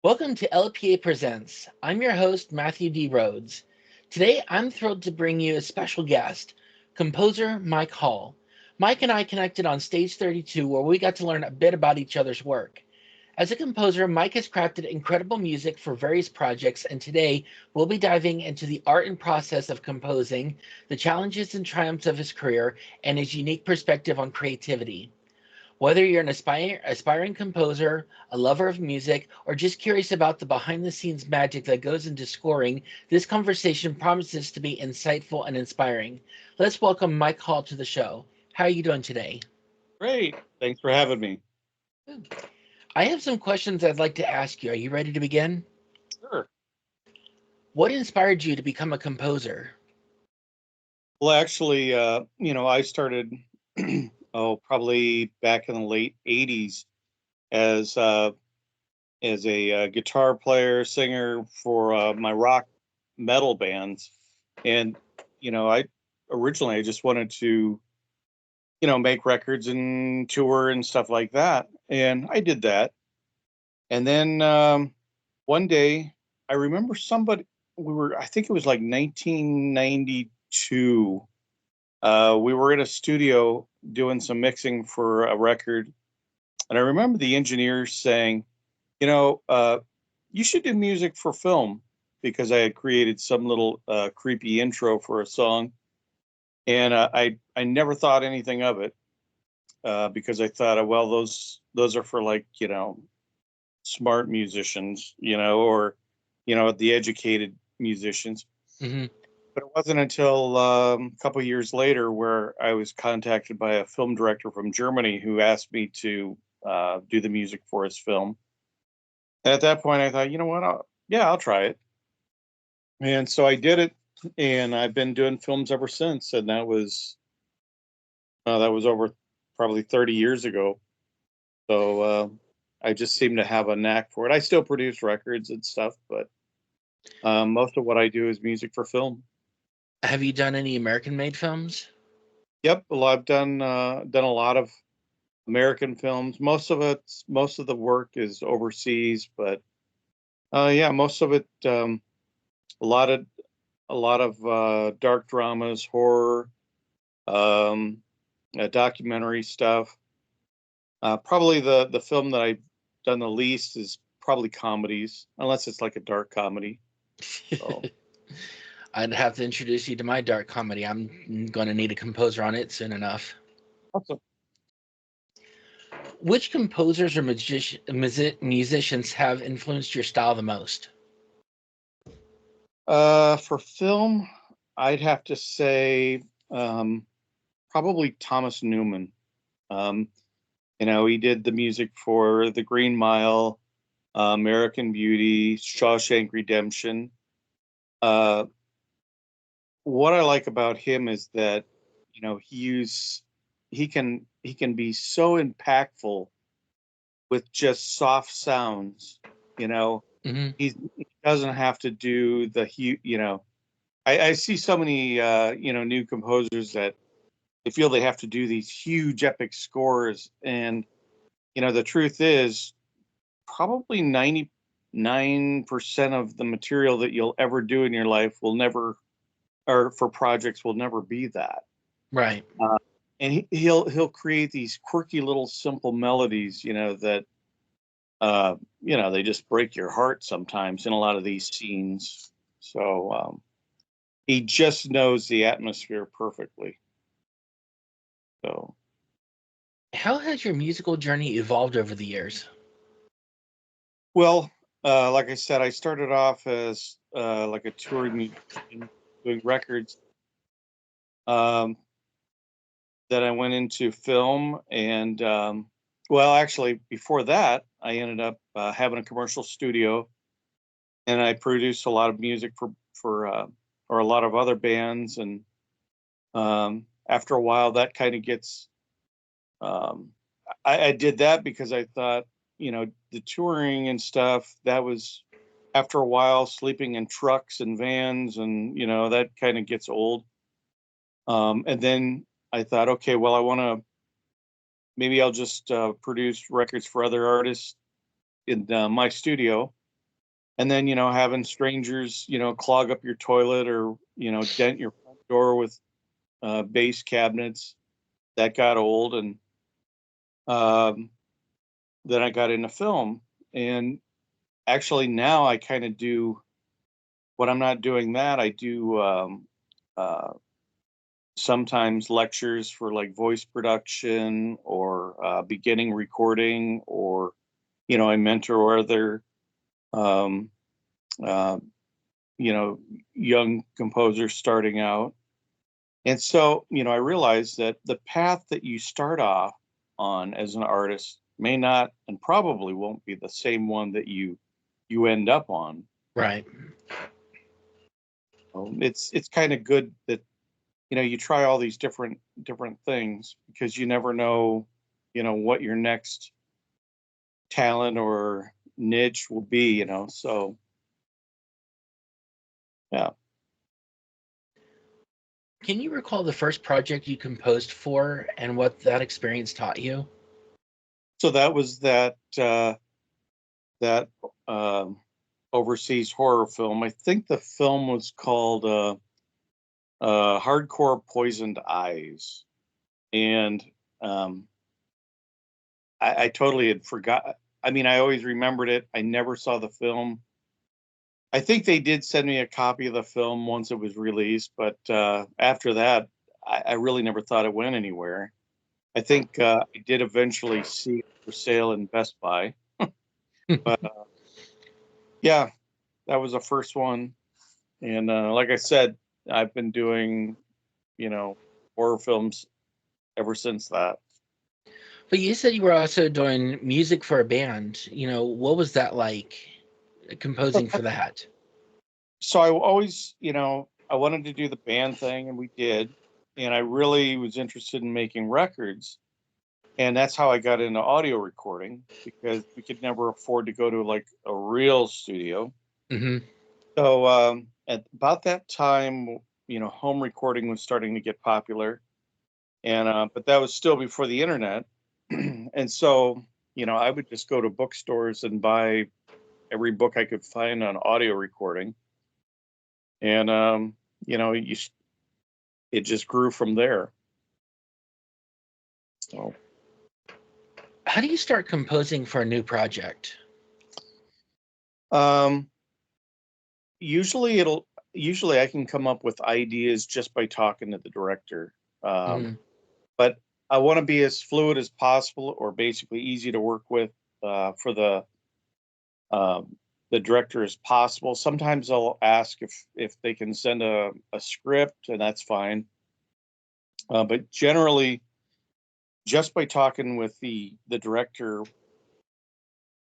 Welcome to LPA Presents. I'm your host, Matthew D. Rhodes. Today, I'm thrilled to bring you a special guest, composer Mike Hall. Mike and I connected on Stage 32, where we got to learn a bit about each other's work. As a composer, Mike has crafted incredible music for various projects, and today we'll be diving into the art and process of composing, the challenges and triumphs of his career, and his unique perspective on creativity. Whether you're an aspiring composer, a lover of music, or just curious about the behind the scenes magic that goes into scoring, this conversation promises to be insightful and inspiring. Let's welcome Mike Hall to the show. How are you doing today? Great. Thanks for having me. I have some questions I'd like to ask you. Are you ready to begin? Sure. What inspired you to become a composer? Well, actually, I started, probably back in the late '80s as a guitar player, singer for my rock metal bands, and I originally I just wanted to, make records and tour and stuff like that, and I did that, and then one day I remember somebody I think it was like 1992. We were in a studio doing some mixing for a record, and I remember the engineer saying, you know, uh, you should do music for film, because I had created some little creepy intro for a song, and I never thought anything of it, because I thought, well, those are for, like, smart musicians, or the educated musicians. Hmm. But it wasn't until a couple of years later where I was contacted by a film director from Germany who asked me to do the music for his film. And at that point, I thought, you know what? I'll try it. And so I did it, and I've been doing films ever since. And that was over probably 30 years ago. So I just seem to have a knack for it. I still produce records and stuff, but most of what I do is music for film. Have you done any American made films? Yep, well, I've done a lot of American films. Most of the work is overseas, but yeah, most of it, a lot of dark dramas, horror, um, documentary stuff. Probably the film that I've done the least is probably comedies, unless it's like a dark comedy. So I'd have to introduce you to my dark comedy. I'm going to need a composer on it soon enough. awesome. Which composers or musicians have influenced your style the most? For film, I'd have to say um, probably Thomas Newman. Um, he did the music for The Green Mile, American Beauty, Shawshank Redemption. Uh, what I like about him is that he can be so impactful with just soft sounds. You know, Hmm. he doesn't have to do the huge. I see so many new composers that they feel they have to do these huge epic scores, and the truth is probably 99% of the material that you'll ever do in your life will never, or for projects, will never be that. Right. Uh, and he'll create these quirky little simple melodies, that they just break your heart sometimes in a lot of these scenes. So he just knows the atmosphere perfectly. So, How has your musical journey evolved over the years? well, like I said, I started off as like a touring musician doing records. Um, then I went into film, and well, actually, before that, I ended up having a commercial studio, and I produced a lot of music for or a lot of other bands. And after a while, that kind of gets. Um, I did that because I thought, the touring and stuff, that was, after a while, sleeping in trucks and vans, and that kind of gets old. And then I thought, okay, well, I want to, maybe I'll just produce records for other artists in my studio. And then, having strangers, clog up your toilet or, dent your front door with bass cabinets, that got old. And um, then I got into film. And actually now I kind of do, when I'm not doing that, I do uh, sometimes lectures for like voice production or beginning recording, or, I mentor other, um, uh, young composers starting out. And so, I realized that the path that you start off on as an artist may not and probably won't be the same one that you end up on. Right. It's kind of good that you try all these different things, because you never know what your next talent or niche will be. So yeah. Can you recall the first project you composed for and what that experience taught you? So that was that overseas horror film. I think the film was called Hardcore Poisoned Eyes. And um, I totally had forgot. I mean, I always remembered it. I never saw the film. I think they did send me a copy of the film once it was released, but after that, I really never thought it went anywhere. I think I did eventually see it for sale in Best Buy, but yeah, that was the first one. And like I said, I've been doing, horror films ever since that. But you said you were also doing music for a band. What was that like, composing for that? So I always, I wanted to do the band thing, and we did. And I really was interested in making records. And that's how I got into audio recording, because we could never afford to go to like a real studio. Hmm. So at about that time, home recording was starting to get popular. And but that was still before the internet. And so, I would just go to bookstores and buy every book I could find on audio recording. And you know, you s- it just grew from there. So How do you start composing for a new project? um, usually usually I can come up with ideas just by talking to the director. Um, Hmm. but I want to be as fluid as possible, or basically easy to work with for um, the director as possible. Sometimes I'll ask if they can send a script, and that's fine. But generally, just by talking with the director,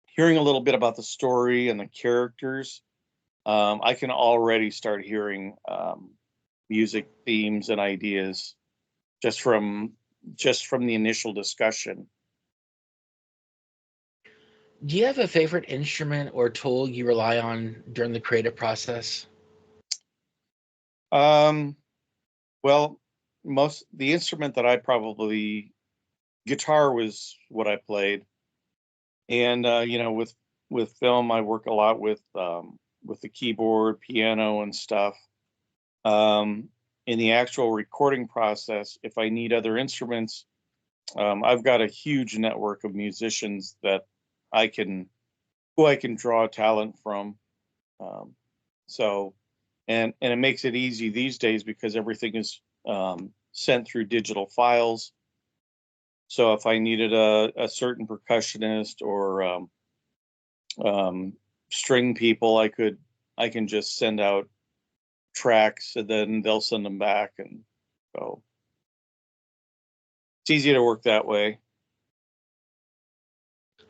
hearing a little bit about the story and the characters, I can already start hearing music themes and ideas just from the initial discussion. Do you have a favorite instrument or tool you rely on during the creative process? Um, well, most the instrument that I probably guitar was what I played. And with film, I work a lot with the keyboard, piano, and stuff. Um, in the actual recording process, if I need other instruments, I've got a huge network of musicians that I can who I can draw talent from. Um, so, and it makes it easy these days because everything is sent through digital files. So if I needed a certain percussionist or um, string people, I can just send out tracks, and then they'll send them back, and so it's easy to work that way.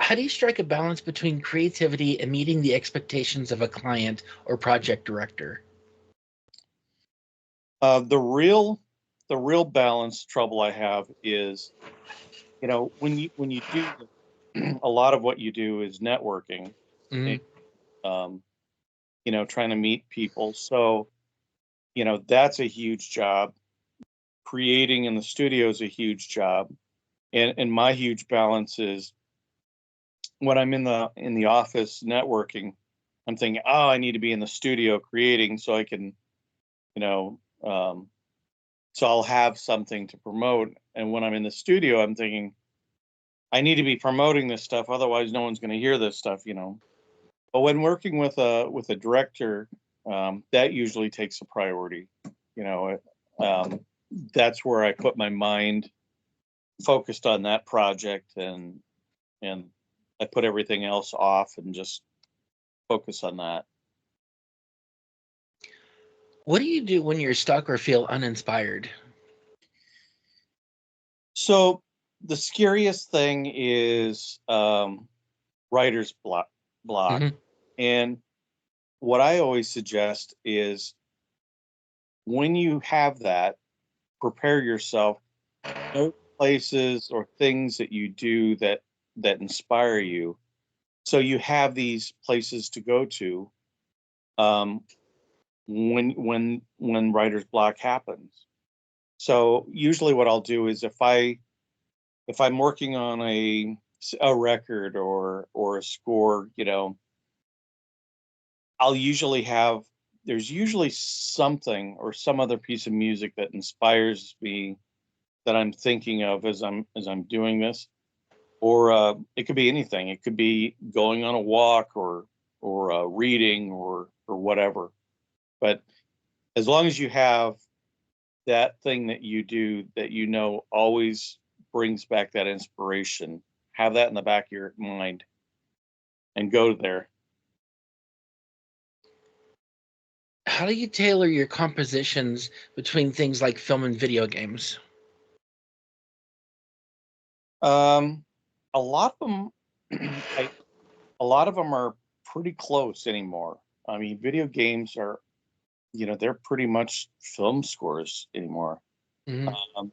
How do you strike a balance between creativity and meeting the expectations of a client or project director? Uh, the real the real balance trouble I have is, when you do a lot of what you do is networking, and, Hmm. um, trying to meet people. So that's a huge job. Creating in the studio is a huge job, and my huge balance is when I'm in the office networking. I'm thinking, oh, I need to be in the studio creating so I can, you know, so I'll have something to promote. And when I'm in the studio, I'm thinking, I need to be promoting this stuff, otherwise no one's going to hear this stuff, you know. But when working with a director, that usually takes a priority. You know, that's where I put my mind focused on that project, and I put everything else off and just focus on that. What do you do when you're stuck or feel uninspired? So the scariest thing is writer's block. Hmm. And what I always suggest is when you have that, prepare yourself, know places or things that you do that inspire you. So you have these places to go to um, when writer's block happens. So usually what I'll do is if I'm working on a record or a score, you know, I'll usually have there's usually something or some other piece of music that inspires me that I'm thinking of as I'm doing this. Or it could be anything. It could be going on a walk or reading or whatever. But as long as you have that thing that you do that you know always brings back that inspiration, have that in the back of your mind and go there. How do you tailor your compositions between things like film and video games? Um, a lot of them, a lot of them are pretty close anymore. I mean, video games are, you know, they're pretty much film scores anymore. Hmm. Um,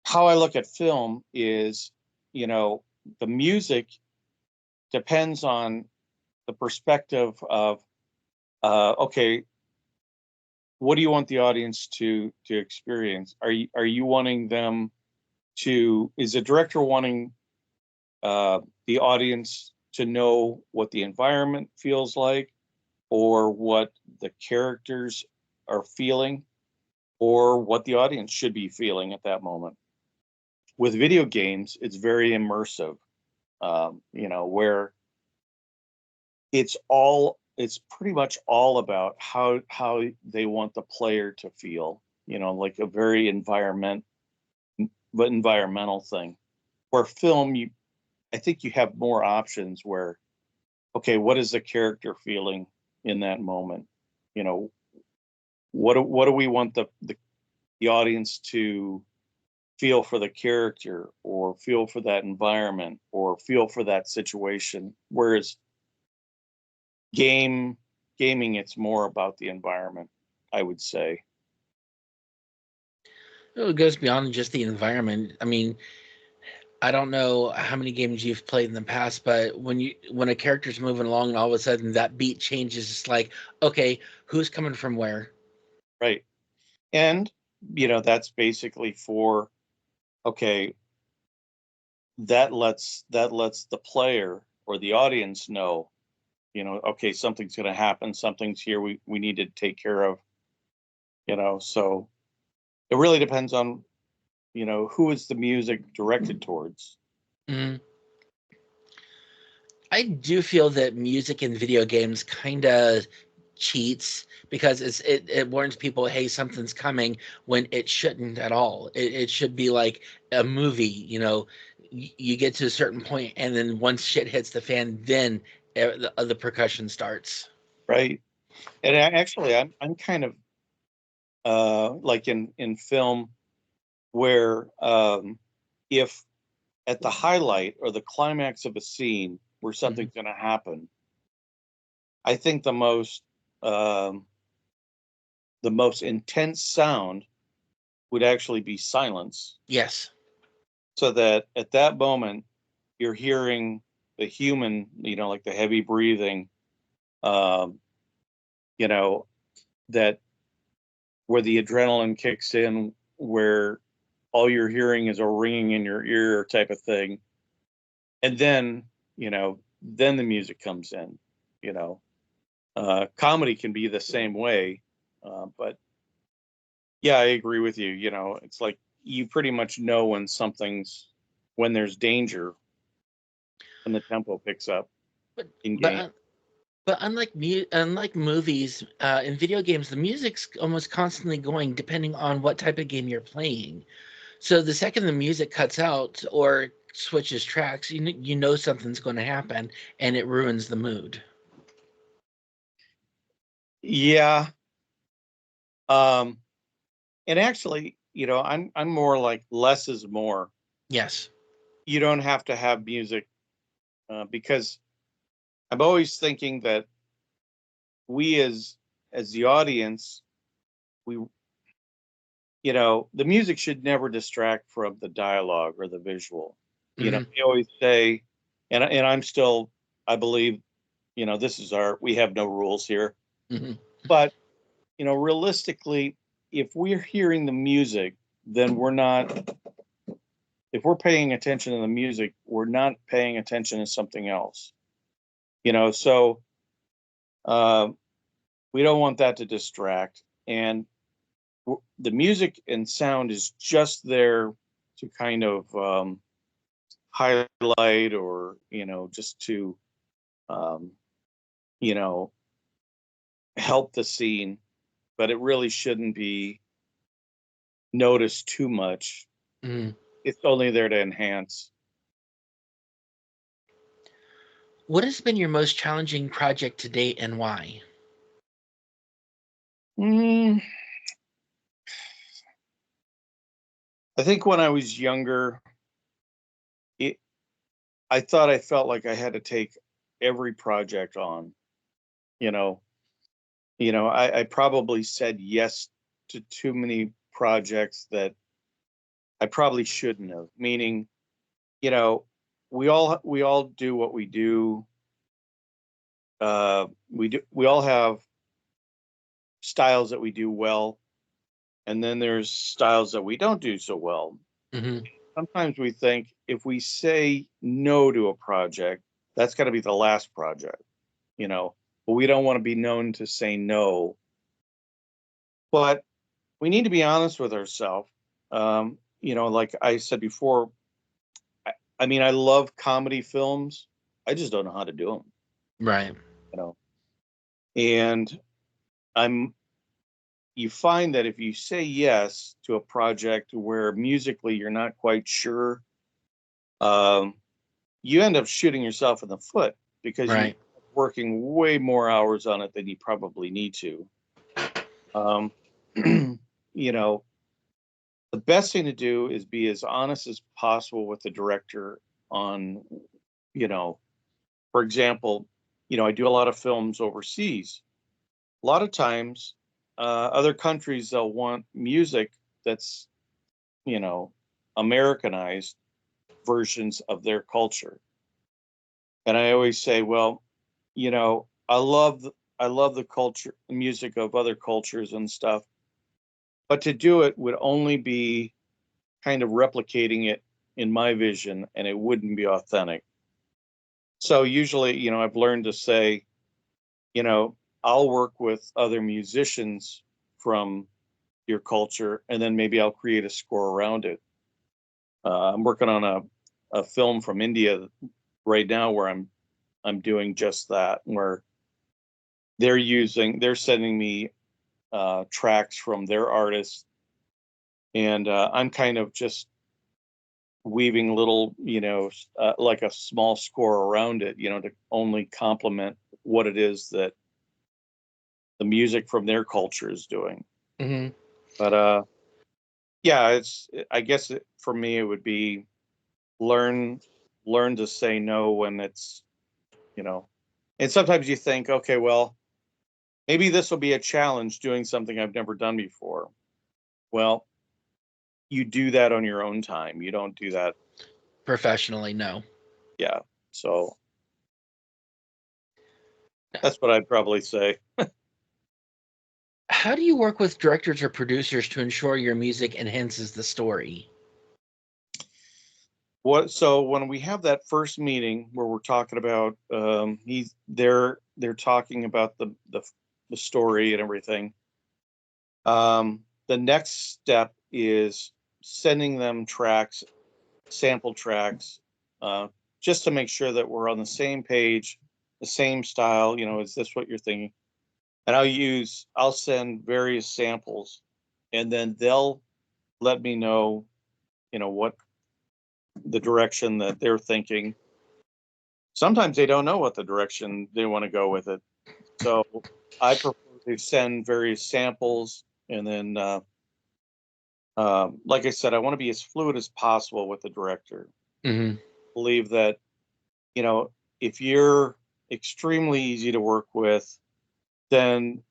how I look at film is, you know, the music depends on the perspective of, okay, what do you want the audience to experience? Are you wanting them to? Is the director wanting the audience to know what the environment feels like, or what the characters are feeling, or what the audience should be feeling at that moment? With video games, it's very immersive. You know, where it's pretty much all about how they want the player to feel, you know, like a very environmental thing. Where film, you I think you have more options where, okay, what is the character feeling in that moment? You know, what do we want the audience to feel for the character, or feel for that environment, or feel for that situation? Whereas game gaming, it's more about the environment, I would say. It goes beyond just the environment. I mean, I don't know how many games you've played in the past, but when a character's moving along and all of a sudden that beat changes, it's like, okay, who's coming from where? Right. And you know, that's basically for, okay, that lets the player or the audience know, you know, okay, something's going to happen, something's here, we need to take care of, you know. So it really depends on, you know, who is the music directed towards. Mhm. I do feel that music in video games kind of cheats because it warns people, hey, something's coming when it shouldn't at all. It should be like a movie, you know. You get to a certain point, and then once shit hits the fan, then the percussion starts. Right. And actually, I'm kind of like in film, where if at the highlight or the climax of a scene where Hmm. something's going to happen, I think um, the most intense sound would actually be silence, Yes. so that at that moment you're hearing the human, you know, like the heavy breathing, um, you know, that where the adrenaline kicks in, where all you're hearing is a ringing in your ear type of thing. And then, you know, then the music comes in. You know, comedy can be the same way, but yeah, I agree with you. You know, it's like you pretty much know when there's danger, when the tempo picks up But in but game. un- but unlike movies, in video games, the music's almost constantly going, depending on what type of game you're playing. So the second the music cuts out or switches tracks, you know something's going to happen, and it ruins the mood. Yeah. Um, and actually, you know, I'm more like less is more. Yes. You don't have to have music because I'm always thinking that we as the audience, we you know, the music should never distract from the dialogue or the visual. You know, Hmm. we always say, and I'm still, I believe, you know, this is we have no rules here, Hmm. but you know, realistically, if we're hearing the music, then we're not. If we're paying attention to the music, we're not paying attention to something else. You know, so uh, we don't want that to distract. And the music and sound is just there to kind of highlight or you know just to um, you know help the scene, but it really shouldn't be noticed too much. Hmm. It's only there to enhance. What has been your most challenging project to date, and why? Mm, I think when I was younger, it, I thought I felt like I had to take every project on. You know, I probably said yes to too many projects that I probably shouldn't have. Meaning, you know, we all do what we do. We all have styles that we do well, and then there's styles that we don't do so well. Hmm. Sometimes we think if we say no to a project, that's got to be the last project, you know. But we don't want to be known to say no. But we need to be honest with ourselves. You know, like I said before, I mean, I love comedy films. I just don't know how to do them, Right. you know. And I'm you find that if you say yes to a project where musically you're not quite sure, um, you end up shooting yourself in the foot because you're Right. working way more hours on it than you probably need to. Um, you know, the best thing to do is be as honest as possible with the director on, you know, for example, you know, I do a lot of films overseas. A lot of times, other countries they'll want music that's you know, Americanized versions of their culture. And I always say, well, you know, I love the culture music of other cultures and stuff, but to do it would only be kind of replicating it in my vision and it wouldn't be authentic. So usually, you know, I've learned to say, you know, I'll work with other musicians from your culture and then maybe I'll create a score around it. I'm working on a film from India right now where I'm doing just that, where they're sending me tracks from their artists, and I'm kind of just weaving little, you know, like a small score around it, you know, to only complement what it is that the music from their culture is doing. Hmm. But yeah, I guess for me it would be learn learn to say no when it's you know, and sometimes you think, okay, well, maybe this will be a challenge doing something I've never done before. Well, you do that on your own time. You don't do that. Professionally, no. Yeah. So that's what I'd probably say. How do you work with directors or producers to ensure your music enhances the story? So when we have that first meeting where we're talking about, they're talking about the story and everything. The next step is sending them tracks, sample tracks, uh, just to make sure that we're on the same page, the same style. Is this what you're thinking? And I'll send various samples, and then they'll let me know, what the direction that they're thinking. Sometimes they don't know what the direction they want to go with it. So I prefer to send various samples, and then, like I said, I want to be as fluid as possible with the director. Hmm. Believe that, you know, if you're extremely easy to work with, then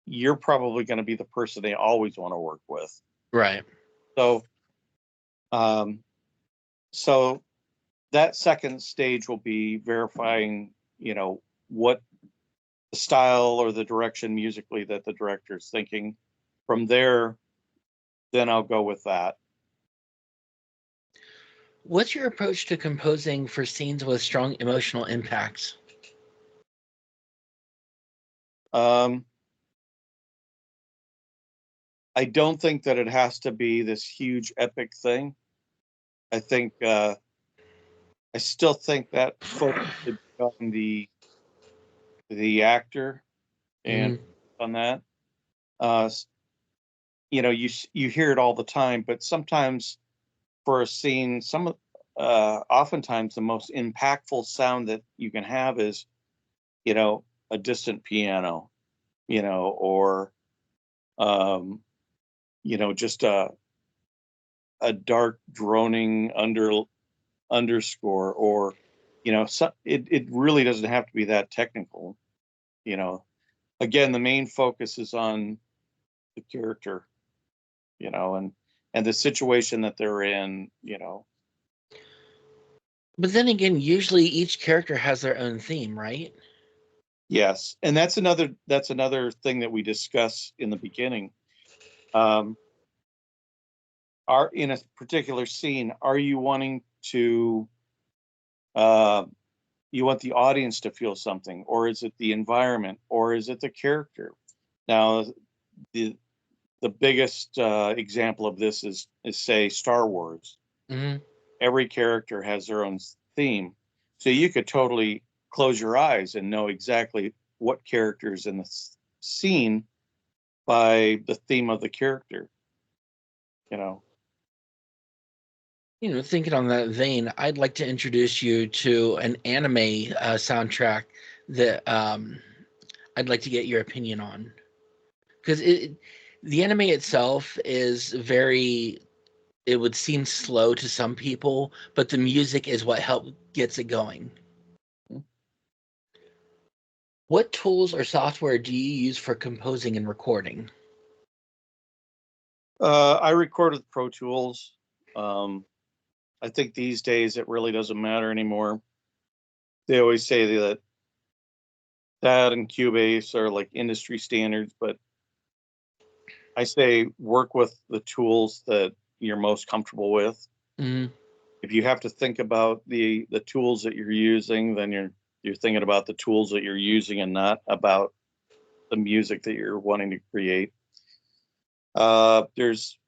you're probably going to be the person they always want to work with. Right. So, um, so that second stage will be verifying, what the style or the direction musically that the director is thinking. From there, then I'll go with that. What's your approach to composing for scenes with strong emotional impacts? Um, I don't think that it has to be this huge epic thing. I think I still think that focus should be on the actor and Hmm. on that. Uh, you hear it all the time, but sometimes for a scene, oftentimes the most impactful sound that you can have is, a distant piano, or just a dark droning underscore, or it really doesn't have to be that technical. you know Again, the main focus is on the character, and the situation that they're in. But then again, usually each character has their own theme, right? Yes, and that's another thing that we discuss in the beginning. um are in a particular scene, are you wanting to uh you want the audience to feel something, or is it the environment, or is it the character? Now, the the biggest example of this is say Star Wars. Hmm. Every character has their own theme, so you could totally close your eyes and know exactly what characters in the scene by the theme of the character. You know. Thinking on that vein, I'd like to introduce you to an anime soundtrack that I'd like to get your opinion on. Because the anime itself is very, it would seem slow to some people, but the music is what help gets it going. What tools or software do you use for composing and recording? I record with Pro Tools. Um, I think these days it really doesn't matter anymore. They always say that and Cubase are like industry standards, but I say work with the tools that you're most comfortable with. Mm, If you have to think about the tools that you're using, then you're thinking about the tools that you're using and not about the music that you're wanting to create. There's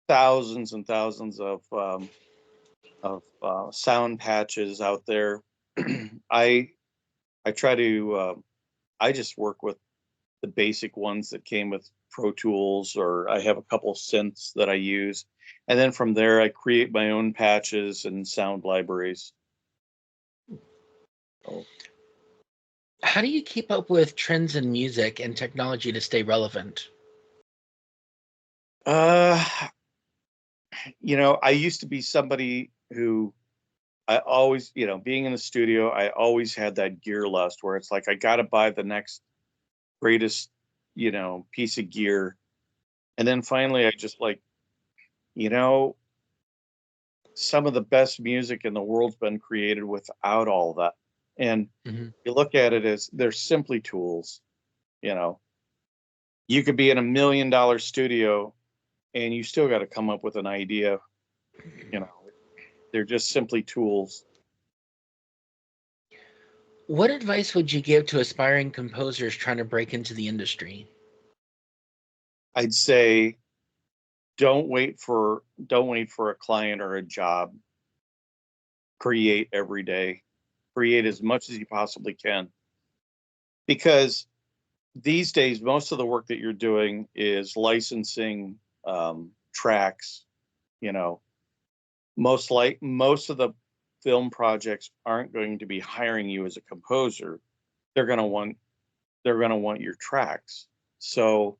thousands and thousands of sound patches out there. I I try to I just work with the basic ones that came with Pro Tools, or I have a couple synths that I use. And then from there, I create my own patches and sound libraries. So, how do you keep up with trends in music and technology to stay relevant? uh, I used to be somebody who I always, being in the studio, I always had that gear lust where it's like, I got to buy the next greatest, piece of gear. And then finally, I just like, you know, some of the best music in the world's been created without all that. And Hmm. you look at it as they're simply tools. You know, you could be in $1 million studio and you still got to come up with an idea. You know, They're just simply tools. What advice would you give to aspiring composers trying to break into the industry? I'd say don't wait for a client or a job. Create every day. Create as much as you possibly can. Because these days, most of the work that you're doing is licensing tracks. You know, most of the film projects aren't going to be hiring you as a composer. They're going to want your tracks. So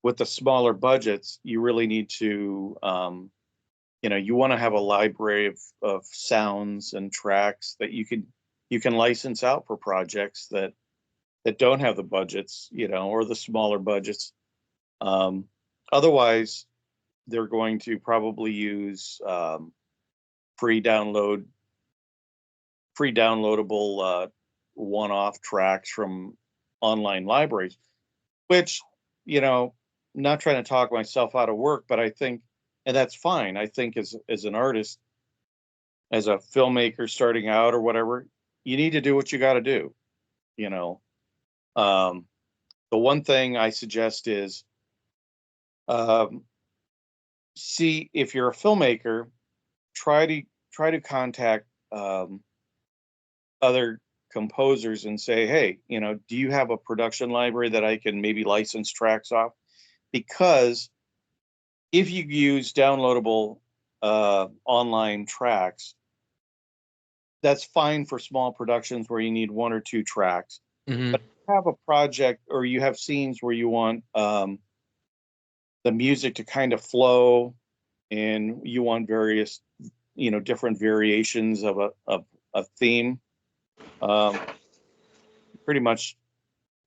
with the smaller budgets, you really need to you want to have a library of sounds and tracks that you can license out for projects that don't have the budgets, or the smaller budgets. Um, Otherwise, they're going to probably use free download, free downloadable one-off tracks from online libraries, which, you know, not trying to talk myself out of work, but I think, and that's fine. I think as an artist, as a filmmaker starting out or whatever, you need to do what you got to do. You know, um, the one thing I suggest is um, see if you're a filmmaker, try to contact other composers and say, hey, do you have a production library that I can maybe license tracks off? Because if you use downloadable online tracks, that's fine for small productions where you need one or two tracks. Mm-hmm. But if you have a project or you have scenes where you want the music to kind of flow, and you want various, different variations of a theme, um, pretty much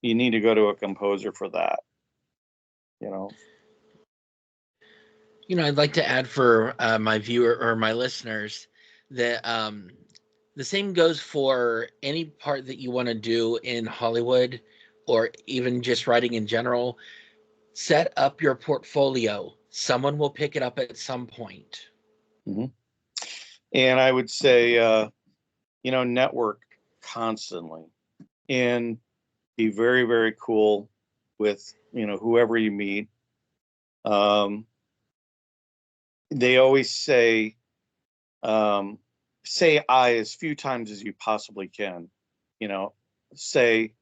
you need to go to a composer for that. You know. I'd like to add for my viewer or my listeners that the same goes for any part that you want to do in Hollywood or even just writing in general. Set up your portfolio. Someone will pick it up at some point. Hmm. And I would say, network constantly and be very, very cool with, whoever you meet. Um, they always um, say I as few times as you possibly can. You know, say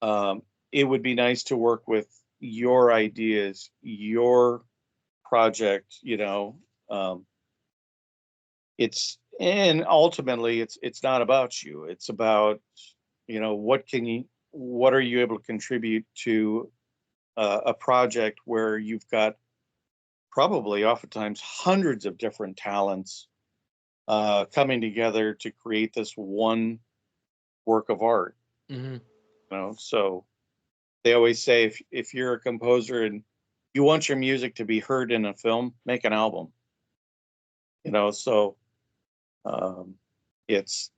um, it would be nice to work with your ideas, your project. And ultimately it's not about you. It's about what are you able to contribute to a project where you've got probably oftentimes hundreds of different talents coming together to create this one work of art. Mm-hmm. So they always say if you're a composer and you want your music to be heard in a film, make an album. So um, it's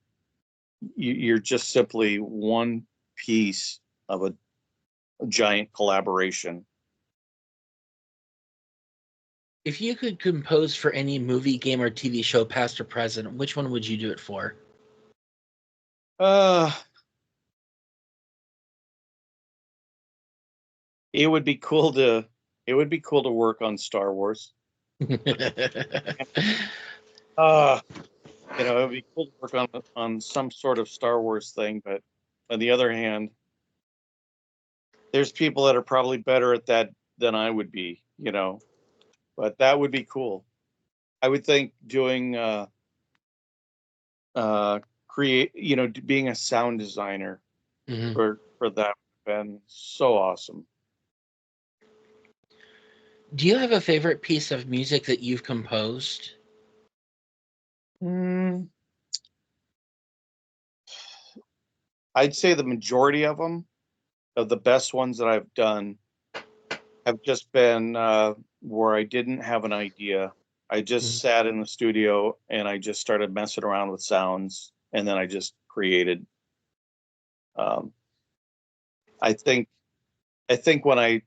you're just simply one piece of a giant collaboration. If you could compose for any movie, game, or TV show, past or present, which one would you do it for? Uh, it would be cool to work on Star Wars. Uh, it would be cool to work on some sort of Star Wars thing, but on the other hand, there's people that are probably better at that than I would be. But that would be cool. I would think doing uh create, being a sound designer Mm-hmm. for that would have been so awesome. Do you have a favorite piece of music that you've composed? Mm, I'd say the majority of them, of the best ones that I've done, have just been where I didn't have an idea. I just Mhm. sat in the studio and I just started messing around with sounds, and then I just created. Um, I think when I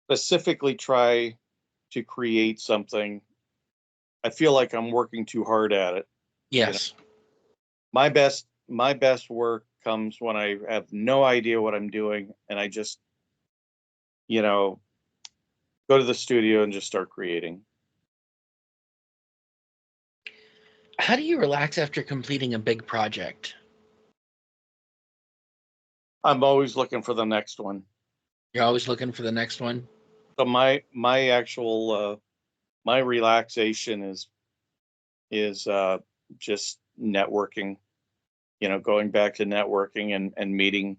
specifically try to create something, I feel like I'm working too hard at it. You know, Yes. my best work comes when I have no idea what I'm doing and I just, you know, go to the studio and just start creating. How do you relax after completing a big project? I'm always looking for the next one. You're always looking for the next one? So my actual my relaxation is just networking, going back to networking and meeting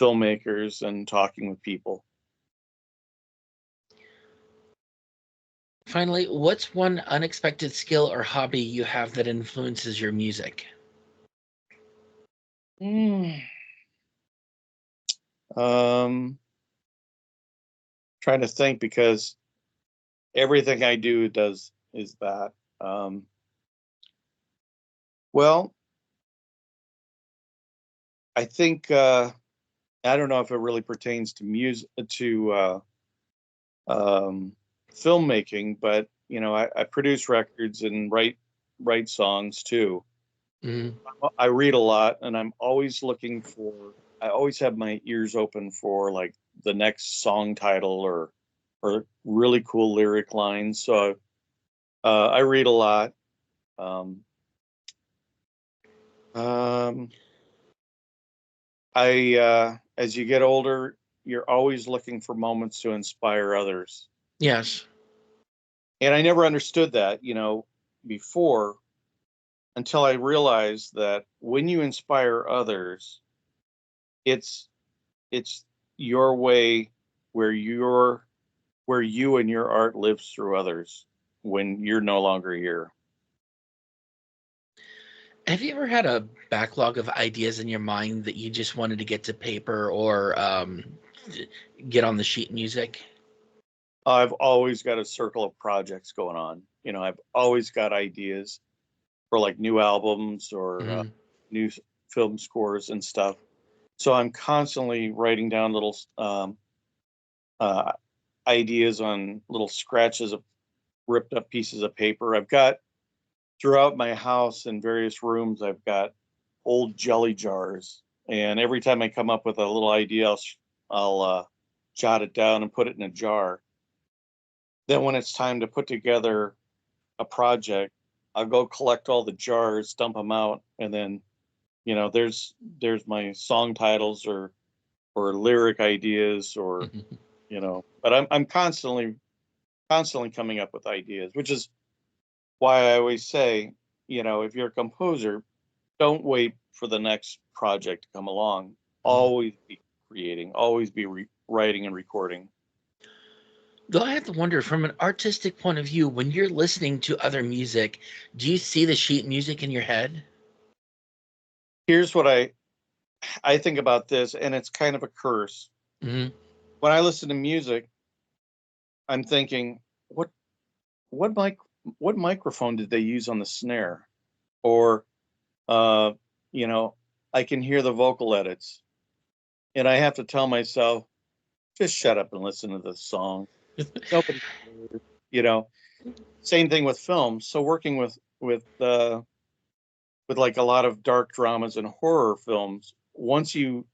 filmmakers and talking with people. Finally, what's one unexpected skill or hobby you have that influences your music? Mm. Um, Trying to think because everything I do does is that. Um, well, I think I don't know if it really pertains to music to um, filmmaking, but I produce records and write songs too. Mm, I read a lot, and I'm always looking for. I always have my ears open for like the next song title or really cool lyric lines. So I read a lot. Um, um, as you get older, you're always looking for moments to inspire others, yes. and I never understood that, before until I realized that when you inspire others, it's it's your way where you and your art lives through others when you're no longer here. Have you ever had a backlog of ideas in your mind that you just wanted to get to paper or get on the sheet music? I've always got a circle of projects going on. I've always got ideas for like new albums or Hmm. new film scores and stuff. So I'm constantly writing down little uh, ideas on little scratches of ripped up pieces of paper. I've got throughout my house in various rooms, I've got old jelly jars, and every time I come up with a little idea, I'll jot it down and put it in a jar. Then when it's time to put together a project, I'll go collect all the jars, dump them out, and then there's my song titles or lyric ideas or but I'm constantly coming up with ideas, which is why I always say, if you're a composer, don't wait for the next project to come along. Always be creating, always be writing and recording. Though I have to wonder, from an artistic point of view, when you're listening to other music, do you see the sheet music in your head? Here's what I think about this, and it's kind of a curse. Hmm. When I listen to music, I'm thinking, what mic what microphone did they use on the snare? Or uh, you know, I can hear the vocal edits, and I have to tell myself, just shut up and listen to the song. Nobody cares. You know, Same thing with film. So working with like a lot of dark dramas and horror films, once you've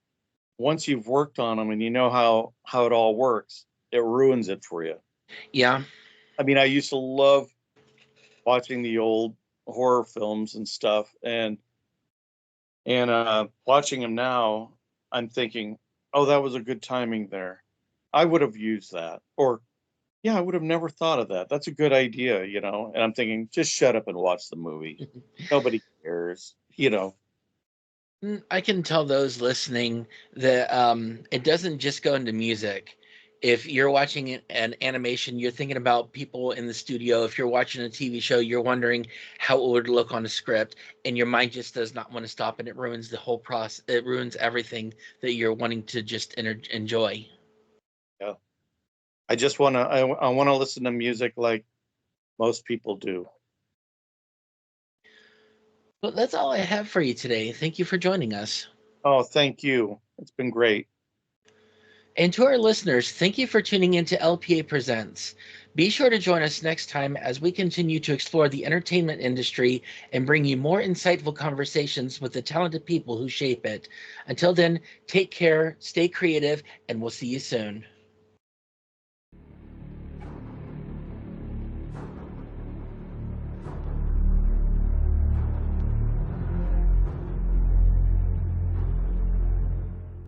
worked on them and you know how it all works, it ruins it for you. Yeah. I mean, I used to love watching the old horror films and stuff, and watching them now, I'm thinking, oh, that was a good timing there. I would have used that, or yeah, I would have never thought of that. That's a good idea. And I'm thinking, just shut up and watch the movie. Nobody cares. I can tell those listening that it doesn't just go into music. If you're watching an animation, you're thinking about people in the studio. If you're watching a TV show, you're wondering how it would look on a script, and your mind just does not want to stop, and it ruins the whole process. It ruins everything that you're wanting to just enjoy. Yeah. I want to listen to music like most people do. But that's all I have for you today. Thank you for joining us. Oh, thank you. It's been great. And to our listeners, thank you for tuning in to LPA Presents. Be sure to join us next time as we continue to explore the entertainment industry and bring you more insightful conversations with the talented people who shape it. Until then, take care, stay creative, and we'll see you soon.